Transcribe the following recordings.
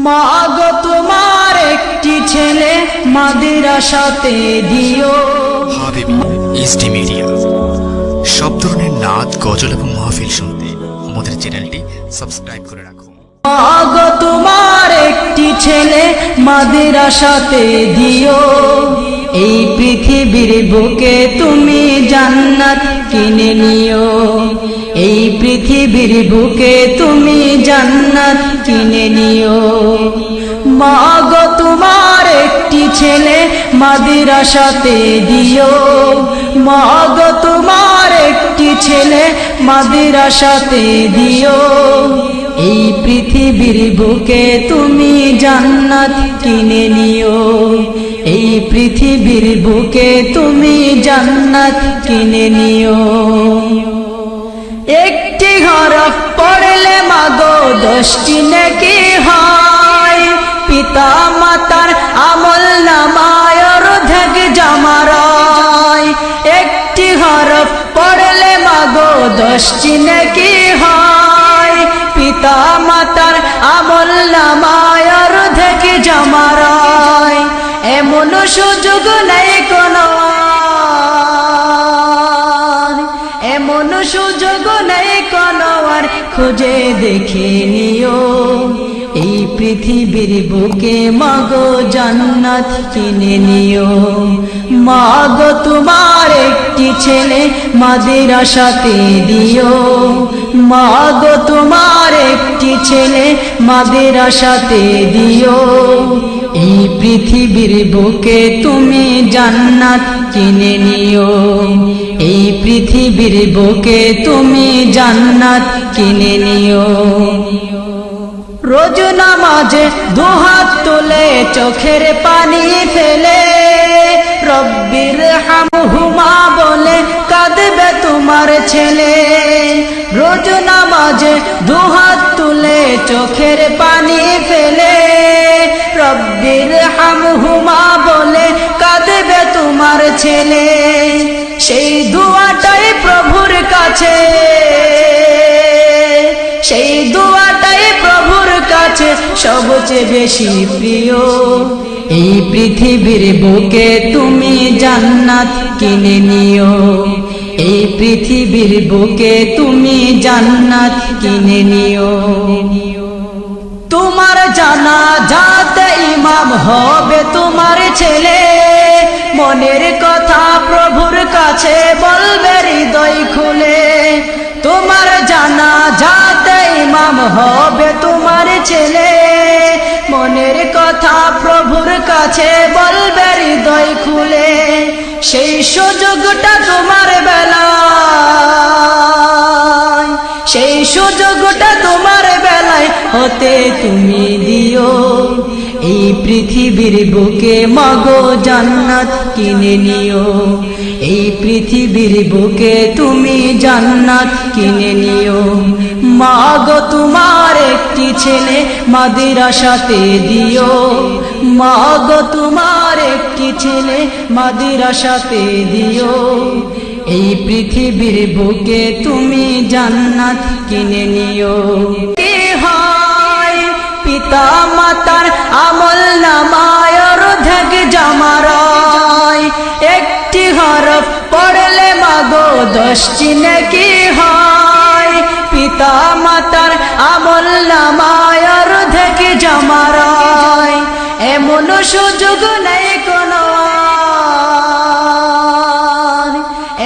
মাগো তোমার একটি ছেলে মাদ্রাসাতে দিও। হাবিবি এসডি মিডিয়া, সব ধরনের নাচ, গজল এবং মাহফিল শুনতে আমাদের চ্যানেলটি সাবস্ক্রাইব করে রাখুন। মাগো তোমার একটি ছেলে মাদ্রাসাতে দিও। এই পৃথিবীর বুকে তুমি জান্নাত কিনে নিও। এই পৃথিবীর বুকে তুমি জান্নাত কিনে নিও। মাগো তোমার একটি ছেলে মাদ্রাসাতে দিও। মাগো তোমার একটি ছেলে মাদ্রাসাতে দিও। এই পৃথিবীর বুকে তুমি জান্নাত কিনে নিও। এই পৃথিবীর বুকে তুমি জান্নাত কিনে নিও। একটি হরফ পড়লে মাগো 10টি নেকি হয়। পিতা মাতার আমল নামায় অর্ধেক জমারায়। একটি হরফ পড়লে মাগো 10টি নেকি হয়। পিতা মাতার আমল নামায় অর্ধেক জমারায়। এমন সুযোগ নেই কোনো, এমন সুযোগ নেই কোনো আর, খুঁজে দেখে নিও। এই পৃথিবীর বুকে মাগো জান্নাত কিনে নিও। মাগো তোমার একটি ছেলে মাদ্রাসাতে দিও। মাগো তোমার একটি ছেলে মাদ্রাসাতে দিও। এই পৃথিবীর বুকে তুমি জান্নাত কিনে নিও। এই পৃথিবীর বুকে তুমি জান্নাত কিনে নিও। রোজ নামাজে দুহাত তুলে চোখের পানি ফেলে, রব্বির হামহুমা বলে কাঁদবে তোমার ছেলে। রোজ নামাজে দুহাত তুলে চোখের পানি ফেলে, রব্বির হামহুমা বলে কাঁদবে তোমার ছেলে। সেই দুয়াটাই প্রভুর কাছে, সেই দুয়াটাই প্রভুর কাছে সবচেয়ে বেশি প্রিয়। এই পৃথিবীর বুকে তুমি জান্নাত কিনে নিও। এই পৃথিবীর বুকে তুমি জান্নাত কিনে নিও। তোমার জানাজাতে ইমাম হবে তোমার ছেলে। মনের কথা প্রভুর কাছে বলবে হৃদয় খুলে। তোমার জানাজাতে ইমাম হবে তোমার ছেলে। মনের কথা প্রভুর কাছে বলবে হৃদয় খুলে। সেই সুযোগটা তোমার বেলায়, সেই সুযোগটা তোমার বেলায় হতে তুমি দিও। এই পৃথিবীর বুকে মাগো জান্নাত কিনে নিও। এই পৃথিবীর বুকে তুমি জান্নাত কিনে নিও। মাগো তোমার একটি ছেলে মাদ্রাসাতে দিও। মাগো তোমার একটি ছেলে মাদ্রাসাতে দিও। এই পৃথিবীর বুকে তুমি জান্নাত কিনে নিও। কি হয় পিতা মাতার আমল নামায় অর্ধেক জমারায়। একটি হরফ পড়লে মাগো 10টি নেকি হয়। পিতা মাতার আমল নামায় অর্ধেক জমারায়। এমন সুযোগ নেই কোনো,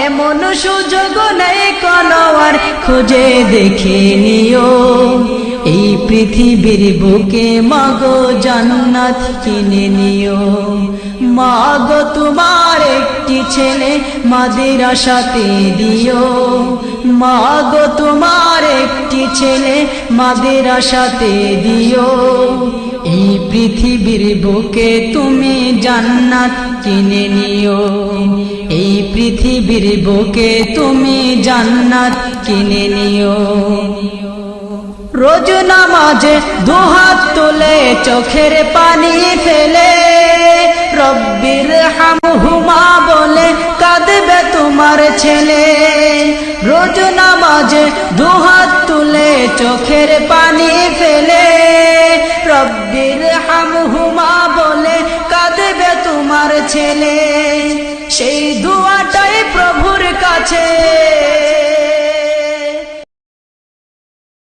এমন সুযোগ নেই কোনো আর, খুঁজে দেখে নিও। এই পৃথিবীর বুকে মাগো জান্নাত কিনে নিও। মাগো তোমার একটি ছেলে মাদ্রাসাতে দিও। মাগো তোমার একটি ছেলে মাদ্রাসাতে দিও। এই পৃথিবীর বুকে তুমি জান্নাত কিনে নিও। এই পৃথিবীর বুকে তুমি জান্নাত কিনে নিও। রোজ নামাজে দুহাত তুলে চোখের পানি ফেলে, রব্বির হামহুমা বলে কাঁদবে তোমার ছেলে। রোজ নামাজে দুহাত তুলে চোখের পানি ফেলে, রব্বির হামহুমা বলে কাঁদবে তোমার ছেলে। সেই দোয়াটাই প্রভুর কাছে